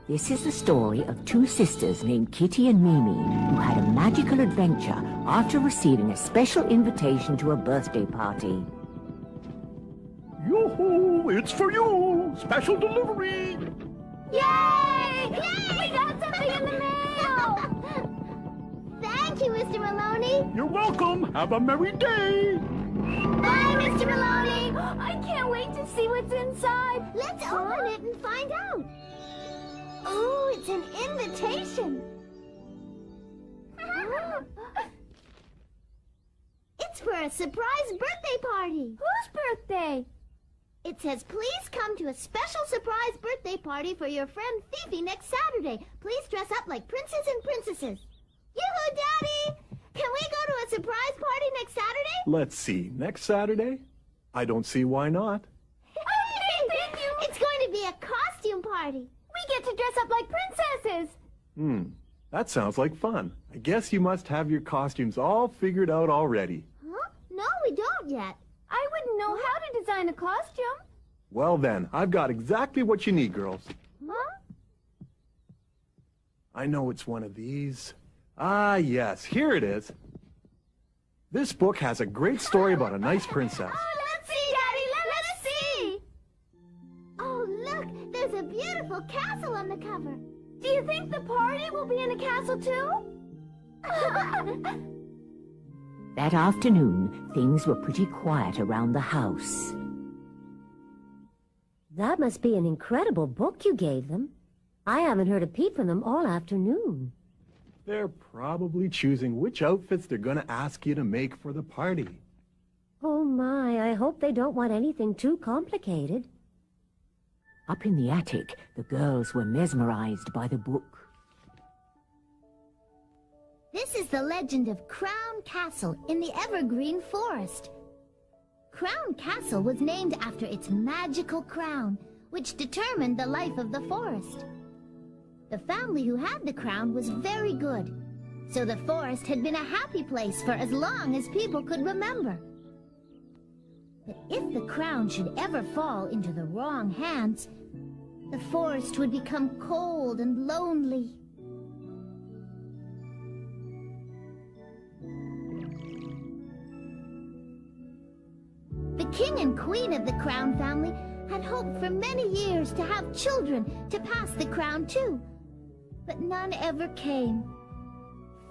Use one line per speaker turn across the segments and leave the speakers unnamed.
This is the story of two sisters named Kitty and Mimi who had a magical adventure after receiving a special invitation to a birthday party.
Yoo-hoo! It's for you! Special delivery!
Yay! Yay! We got something in the mail! Thank you, Mr. Maloney.
You're welcome! Have a merry day!
Bye, Mr. Maloney! I can't wait to see what's inside. Let's open it and find out. Oh, it's an invitation. It's for a surprise birthday party. Whose birthday? It says, please come to a special surprise birthday party for your friend Fifi next Saturday. Please dress up like princes and princesses. Yoo-hoo, Daddy! Can we go to a surprise party next Saturday?
Let's see. Next Saturday? I don't see why not.
Okay, thank you! It's going to be a costume party. We get to dress up like princesses.
That sounds like fun. I guess you must have your costumes all figured out already.
Huh? No, we don't yet. I wouldn't know how to design a costume.
Well then, I've got exactly what you need, girls.
Huh?
I know it's one of these. Ah, yes, here it is. This book has a great story about a nice princess.
Oh, let's see, Daddy, let's see! Oh, look, there's a beautiful castle on the cover. Do you think the party will be in a castle, too?
That afternoon, things were pretty quiet around the house.
That must be an incredible book you gave them. I haven't heard a peep from them all afternoon.
They're probably choosing which outfits they're gonna ask you to make for the party.
Oh my, I hope they don't want anything too complicated.
Up in the attic, the girls were mesmerized by the book.
This is the legend of Crown Castle in the Evergreen Forest. Crown Castle was named after its magical crown, which determined the life of the forest. The family who had the crown was very good, so the forest had been a happy place for as long as people could remember. But if the crown should ever fall into the wrong hands, the forest would become cold and lonely. The king and queen of the Crown family had hoped for many years to have children to pass the crown to, but none ever came.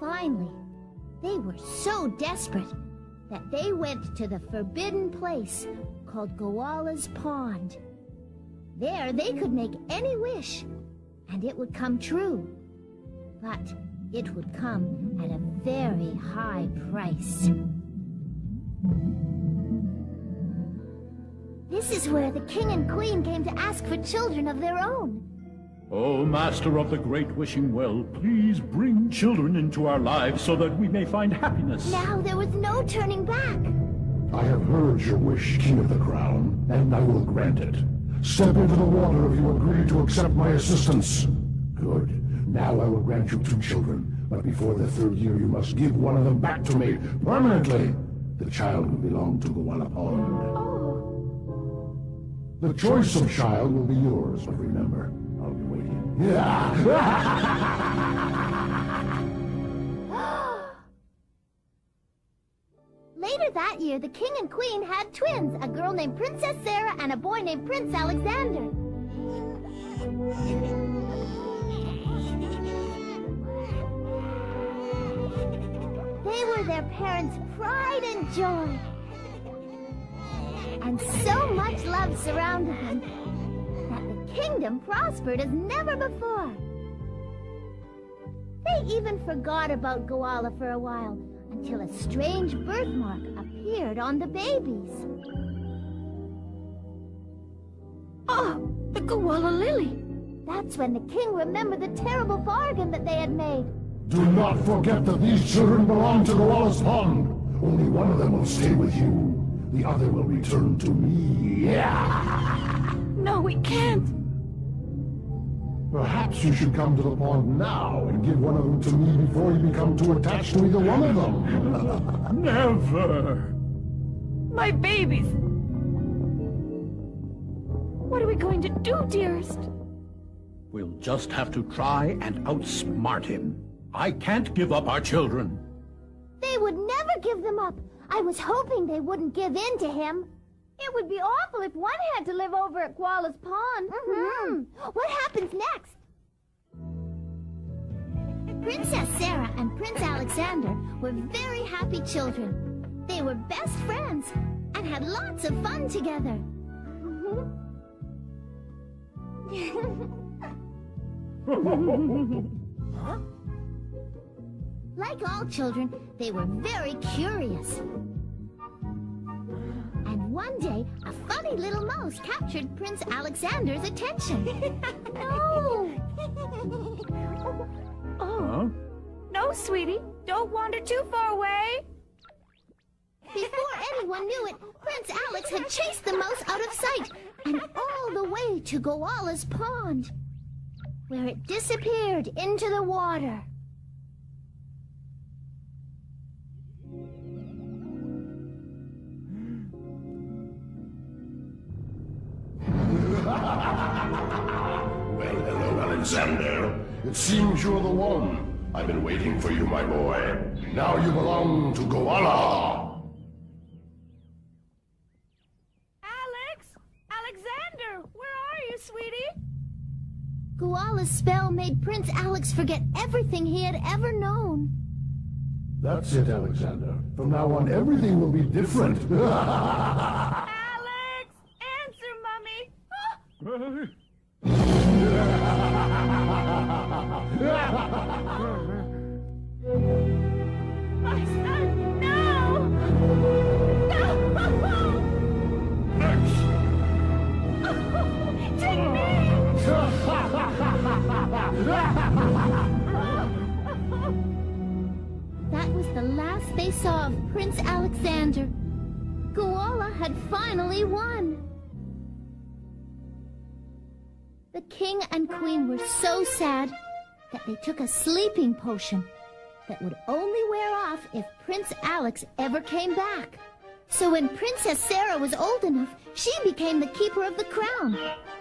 Finally, they were so desperate that they went to the forbidden place called Goala's Pond. There they could make any wish, and it would come true. But it would come at a very high price. This is where the king and queen came to ask for children of their own.
Oh, Master of the Great Wishing Well, please bring children into our lives so that we may find happiness.
Now there was no turning back.
I have heard your wish, King of the Crown, and I will grant it. Step into the water if you agree to accept my assistance. Good. Now I will grant you 2 children, but before the 3rd year you must give one of them back to me, permanently. The child will belong to Goala Pond.
Oh.
The choice of child will be yours, but remember, I'll be waiting.
Later that year, the king and queen had twins, a girl named Princess Sarah and a boy named Prince Alexander. They were their parents' pride and joy. And so much love surrounded them that the kingdom prospered as never before. They even forgot about Goala for a while, until a strange birthmark appeared on the babies.
Oh, the Goala Lily!
That's when the king remembered the terrible bargain that they had made.
Do not forget that these children belong to Goala's Pond. Only one of them will stay with you. The other will return to me.
No, we can't.
Perhaps you should come to the pond now and give one of them to me before you become too attached to either one of them.
Never!
My babies! What are we going to do, dearest?
We'll just have to try and outsmart him. I can't give up our children.
They would never give them up. I was hoping they wouldn't give in to him. It would be awful if one had to live over at Koala's Pond. What happens next? Princess Sarah and Prince Alexander were very happy children. They were best friends and had lots of fun together. Like all children, they were very curious. And one day, a funny little mouse captured Prince Alexander's attention. No!
Oh. No, sweetie. Don't wander too far away.
Before anyone knew it, Prince Alex had chased the mouse out of sight and all the way to Koala's Pond, where it disappeared into the water.
Well, hello, Alexander. It seems you're the one. I've been waiting for you, my boy. Now you belong to Koala.
Alex! Alexander! Where are you, sweetie?
Koala's spell made Prince Alex forget everything he had ever known.
That's it, Alexander. From now on, everything will be different.
Alex! Answer, Mummy! My son, no! No! Take me!
That was the last they saw of Prince Alexander. Koala had finally won. The king and queen were so sad that they took a sleeping potion that would only wear off if Prince Alex ever came back. So when Princess Sarah was old enough, she became the keeper of the crown.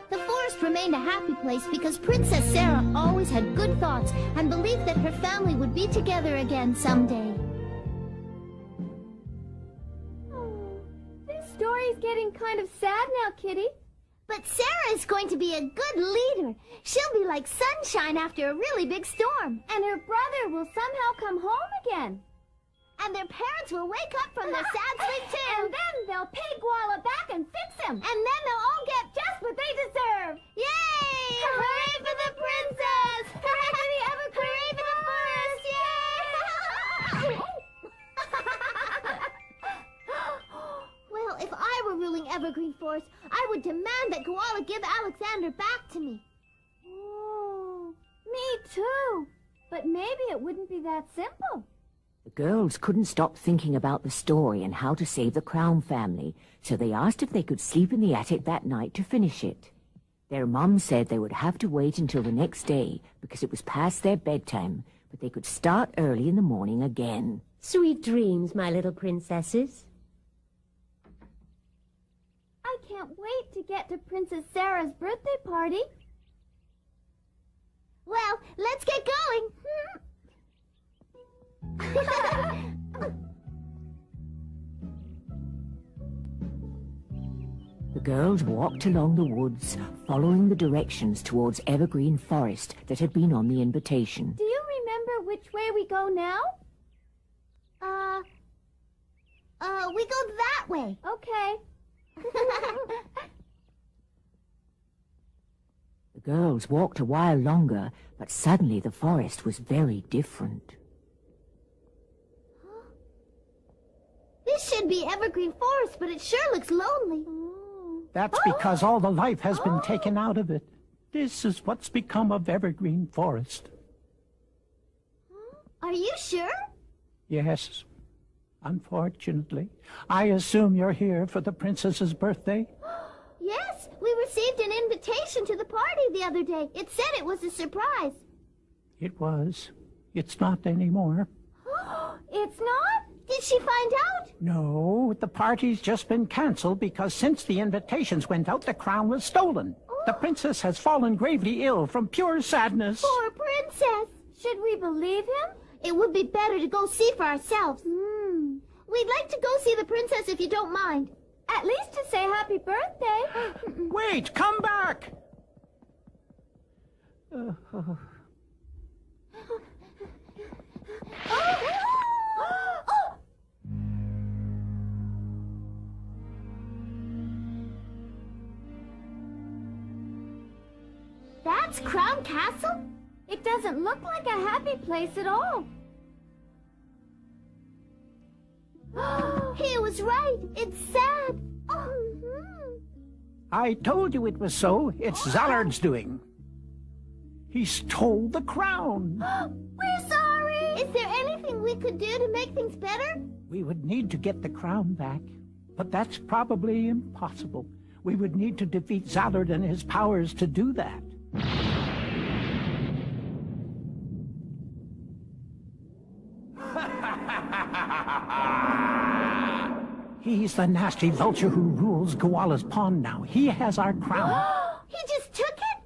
The forest remained a happy place because Princess Sarah always had good thoughts and believed that her family would be together again someday. Oh, this story's getting kind of sad now, Kitty. But Sarah is going to be a good leader. She'll be like sunshine after a really big storm. And her brother will somehow come home again. And their parents will wake up from their sad sleep too. And then they'll pay Koala back and fix him. And then they'll all get just what they deserve. Yay! Hooray for the princess! Hooray for the Evergreen Forest! Yay! Well, if I were ruling Evergreen Forest, I would demand that Koala give Alexander back to me. Oh, me too. But maybe it wouldn't be that simple.
The girls couldn't stop thinking about the story and how to save the Crown family, so they asked if they could sleep in the attic that night to finish it. Their mum said they would have to wait until the next day because it was past their bedtime, but they could start early in the morning again.
Sweet dreams, my little princesses.
I can't wait to get to Princess Sarah's birthday party. Well, let's get going.
The girls walked along the woods, following the directions towards Evergreen Forest that had been on the invitation.
Do you remember which way we go now? We go that way. Okay.
The girls walked a while longer, but suddenly the forest was very different.
This should be Evergreen Forest, but it sure looks lonely.
That's because all the life has been taken out of it. This is what's become of Evergreen Forest.
Are you sure?
Yes. Unfortunately. I assume you're here for the princess's birthday?
Yes, we received an invitation to the party the other day. It said it was a surprise.
It was. It's not anymore.
It's not? Did she find out?
No, the party's just been canceled because since the invitations went out, the crown was stolen.
Oh.
The princess has fallen gravely ill from pure sadness.
Poor princess.
Should we believe him?
It would be better to go see for ourselves. We'd like to go see the princess if you don't mind.
At least to say happy birthday.
Wait, come back!
That's Crown Castle?
It doesn't look like a happy place at all.
He was right. It's sad.
I told you it was so. It's Zallard's doing. He stole the crown.
We're sorry. Is there anything we could do to make things better?
We would need to get the crown back, but that's probably impossible. We would need to defeat Zallard and his powers to do that. He's the nasty vulture who rules Koala's Pond now. He has our crown.
He just took it?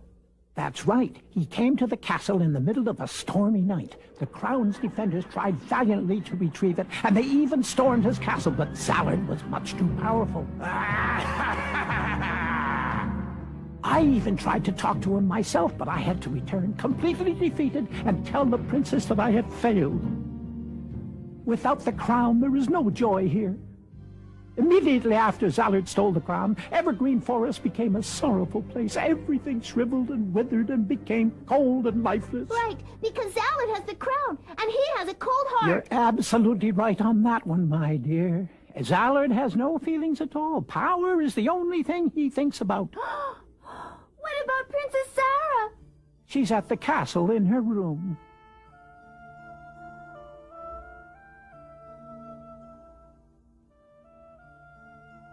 That's right. He came to the castle in the middle of a stormy night. The crown's defenders tried valiantly to retrieve it, and they even stormed his castle, but Zallard was much too powerful. I even tried to talk to him myself, but I had to return completely defeated and tell the princess that I had failed. Without the crown, there is no joy here. Immediately after Zallard stole the crown, Evergreen Forest became a sorrowful place. Everything shriveled and withered and became cold and lifeless.
Right, because Zallard has the crown, and he has a cold heart.
You're absolutely right on that one, my dear. Zallard has no feelings at all. Power is the only thing he thinks about.
What about Princess Sarah?
She's at the castle in her room.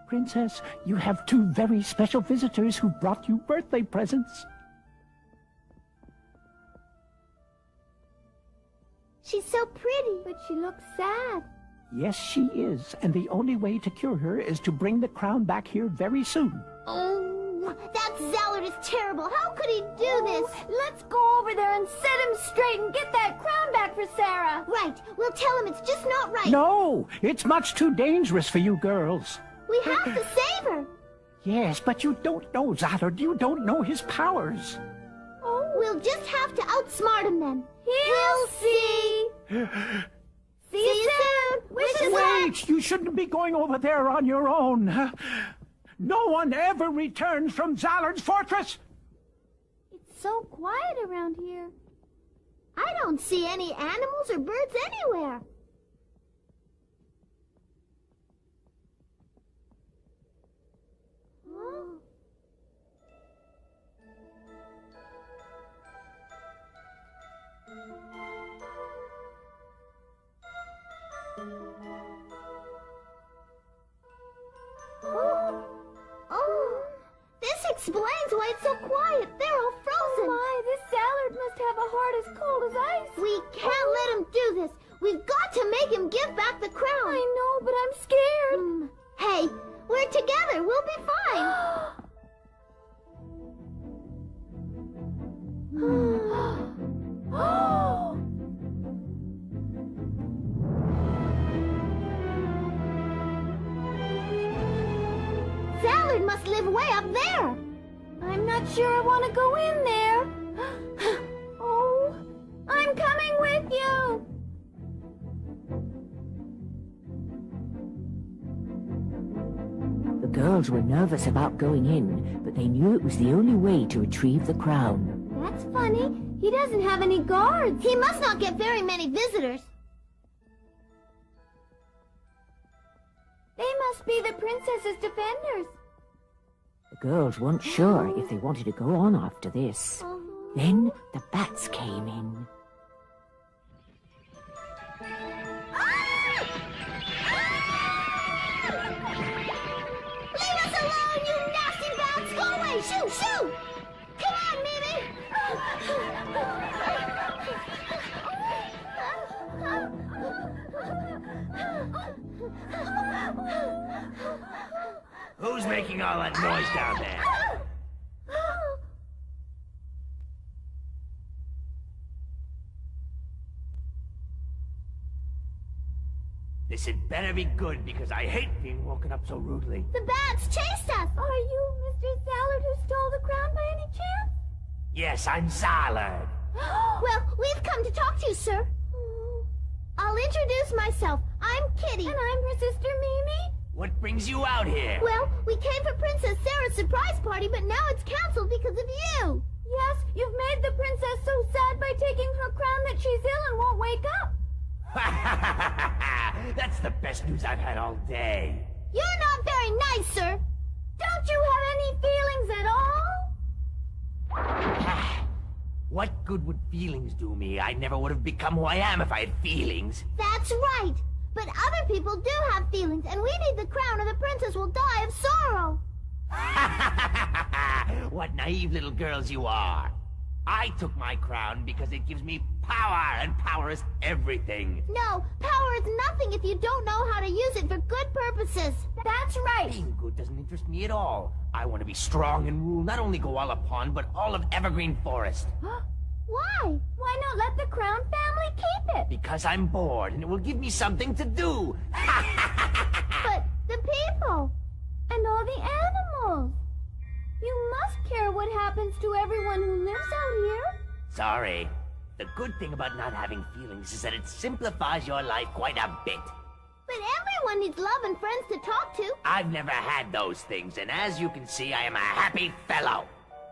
Princess, you have two very special visitors who brought you birthday presents.
She's so pretty.
But she looks sad.
Yes, she is, and the only way to cure her is to bring the crown back here very soon.
Oh, that Zallard is terrible. How could he do this?
Let's go over there and set him straight and get that crown back for Sarah.
Right, we'll tell him it's just not right.
No, it's much too dangerous for you girls.
We have to save her.
Yes, but you don't know Zallard. You don't know his powers.
Oh, we'll just have to outsmart him then. He'll see. See you soon. Wishes luck.
Wait, you shouldn't be going over there on your own. No one ever returns from Zallard's fortress.
It's so quiet around here.
I don't see any animals or birds anywhere. Oh, this explains why it's so quiet. They're all frozen.
Oh my, this Zallard must have a heart as cold as ice.
We can't let him do this. We've got to make him give back the crown.
I know, but I'm scared.
Hey, we're together. We'll be fine. Zallard must live way up there.
I'm not sure I want to go in there. Oh, I'm coming with you.
The girls were nervous about going in, but they knew it was the only way to retrieve the crown.
That's funny. He doesn't have any guards.
He must not get very many visitors.
They must be the princess's defenders.
The girls weren't sure if they wanted to go on after this. Then the bats came in.
Leave us alone, you nasty bats! Go away! Shoo! Shoo! Come on, Mimi!
Who's making all that noise down there? This had better be good because I hate being woken up so rudely.
The bats chased us!
Are you Mr. Zallard who stole the crown by any chance?
Yes, I'm Zallard.
Well, we've come to talk to you, sir. I'll introduce myself. I'm Kitty.
And I'm her sister Mimi.
What brings you out here?
Well, we came for Princess Sarah's surprise party, but now it's canceled because of you.
Yes, you've made the princess so sad by taking her crown that she's ill and won't wake up.
That's the best news I've had all day.
You're not very nice, sir.
Don't you have any feelings at all?
What good would feelings do me? I never would have become who I am if I had feelings.
That's right. But other people do have feelings, and we need the crown or the princess will die of sorrow.
What naive little girls you are. I took my crown because it gives me power, and power is everything.
No, power is nothing if you don't know how to use it for good purposes.
That's right.
Being good doesn't interest me at all. I want to be strong and rule not only Koala Pond, but all of Evergreen Forest.
Why?
Why not let the Crown family keep it?
Because I'm bored, and it will give me something to do.
But the people.
And all the animals. You must care what happens to everyone who lives out here.
Sorry. The good thing about not having feelings is that it simplifies your life quite a bit.
But everyone needs love and friends to talk to.
I've never had those things, and as you can see, I am a happy fellow.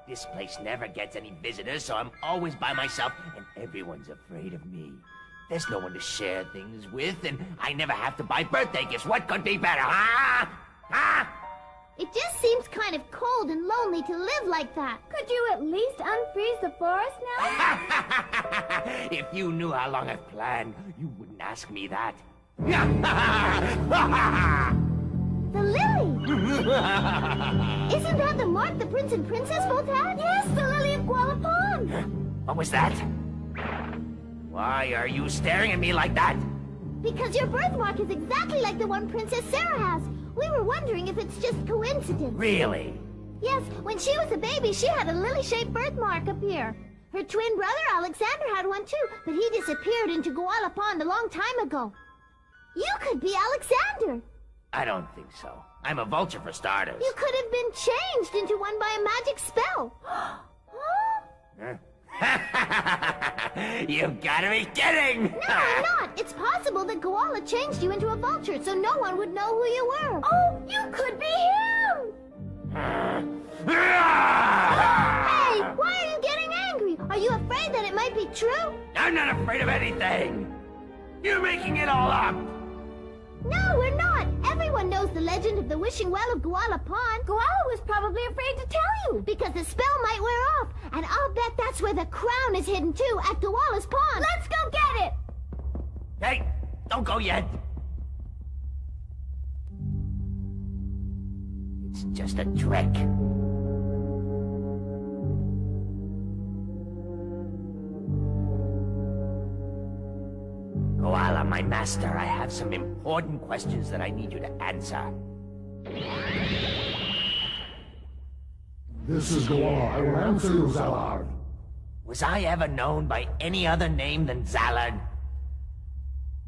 This place never gets any visitors, so I'm always by myself, and everyone's afraid of me. There's no one to share things with, and I never have to buy birthday gifts. What could be better, huh? Huh?
It just seems kind of cold and lonely to live like that.
Could you at least unfreeze the forest now?
If you knew how long I've planned, you wouldn't ask me that.
The lily! Isn't that the mark the prince and princess both had?
Yes, the lily of Koala Pond!
What was that? Why are you staring at me like that?
Because your birthmark is exactly like the one Princess Sarah has. We were wondering if it's just coincidence.
Really?
Yes, when she was a baby, she had a lily-shaped birthmark appear. Her twin brother, Alexander, had one too, but he disappeared into Koala Pond a long time ago. You could be Alexander.
I don't think so. I'm a vulture for starters.
You could have been changed into one by a magic spell.
You gotta be kidding!
No, I'm not. It's possible that Koala changed you into a vulture, so no one would know who you were.
Oh, you could be him!
Hey, why are you getting angry? Are you afraid that it might be true?
I'm not afraid of anything! You're making it all up!
No, we're not. Everyone knows the legend of the wishing well of Koala Pond.
Koala was probably afraid to tell you.
Because the spell might wear off. And I'll bet that's where the crown is hidden too, at Koala's Pond.
Let's go get it!
Hey, don't go yet. It's just a trick. Koala, my master, I have some important questions that I need you to answer.
This is Koala. I will answer you, Zallard.
Was I ever known by any other name than Zallard?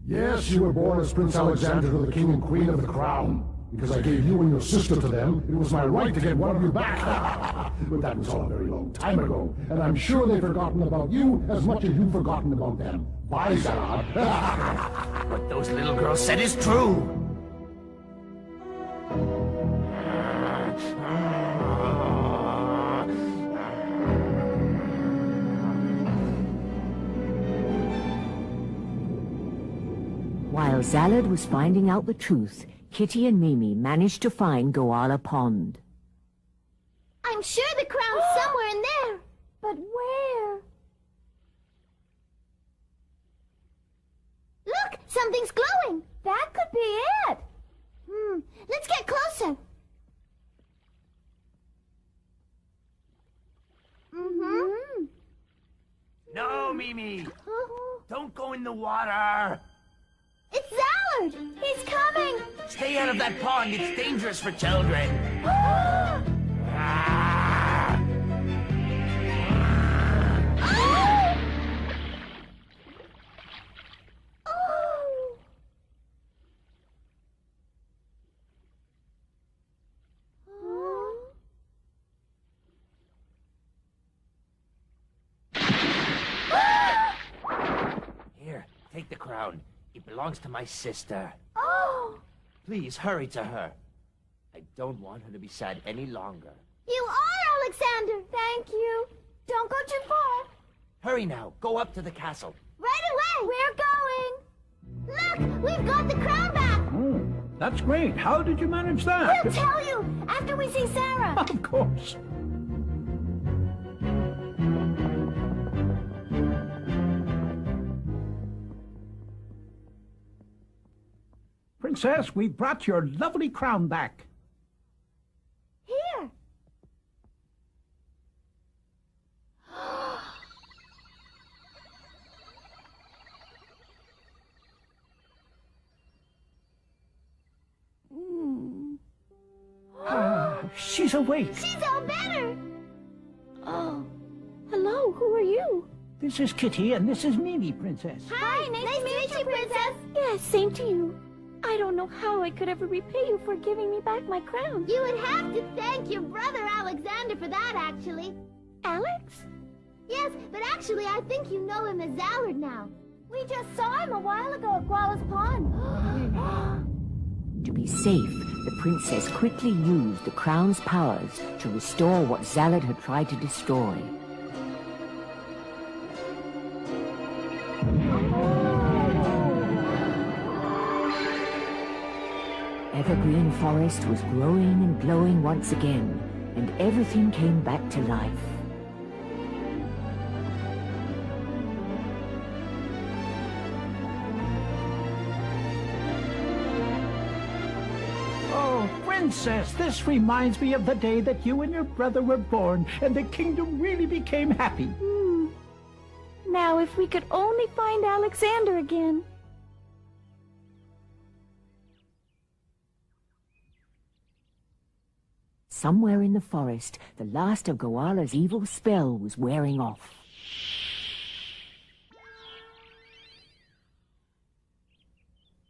Yes, you were born as Prince Alexander to the King and Queen of the Crown. Because I gave you and your sister to them, it was my right to get one of you back. But that was all a very long time ago, and I'm sure they've forgotten about you as much as you've forgotten about them. Bye, Zallard.
What those little girls said is true.
While Zallard was finding out the truth, Kitty and Mimi managed to find Koala Pond.
I'm sure the crown's somewhere in there.
But where?
Look, something's glowing.
That could be it.
Let's get closer.
No, Mimi! Don't go in the water!
It's Zallard.
He's coming.
Stay out of that pond. It's dangerous for children. Take the crown. It belongs to my sister.
Oh!
Please, hurry to her. I don't want her to be sad any longer.
You are Alexander!
Thank you. Don't go too far.
Hurry now. Go up to the castle.
Right away!
We're going.
Look! We've got the crown back!
Oh, that's great. How did you manage that?
We'll tell you after we see Sarah.
Of course. Princess, we brought your lovely crown back.
Here.
She's awake.
She's all better!
Oh. Hello, who are you?
This is Kitty, and this is Mimi, Princess.
Hi, nice to meet you, Princess!
Yes, same to you. I don't know how I could ever repay you for giving me back my crown.
You would have to thank your brother Alexander for that, actually.
Alex?
Yes, but actually I think you know him as Zallard now.
We just saw him a while ago at Guala's Pond.
To be safe, the princess quickly used the crown's powers to restore what Zallard had tried to destroy. Evergreen Forest was growing and glowing once again, and everything came back to life.
Oh, Princess, this reminds me of the day that you and your brother were born, and the kingdom really became happy.
Now, if we could only find Alexander again.
Somewhere in the forest, the last of Goala's evil spell was wearing off.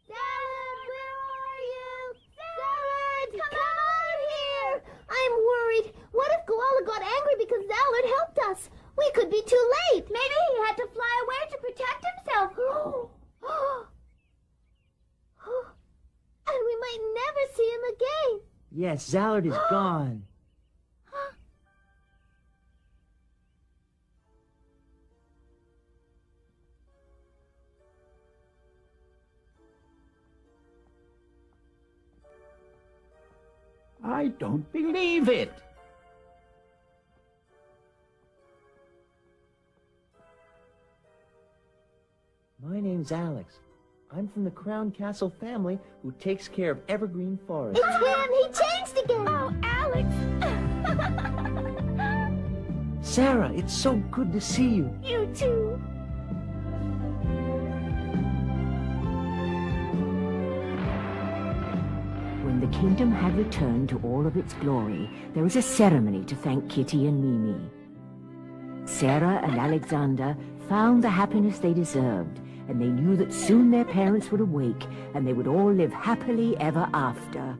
Zallard, where are you? Zallard, come on here! I'm worried. What if Goala got angry because Zallard helped us? We could be too late.
Maybe he had to fly away to protect himself.
And we might never see him again.
Yes, Zallard is gone.
I don't believe it.
My name's Alex. I'm from the Crown Castle family who takes care of Evergreen Forest.
It's him! He changed again!
Oh, Alex!
Sarah, it's so good to see you.
You too.
When the kingdom had returned to all of its glory, there was a ceremony to thank Kitty and Mimi. Sarah and Alexander found the happiness they deserved, and they knew that soon their parents would awake and they would all live happily ever after.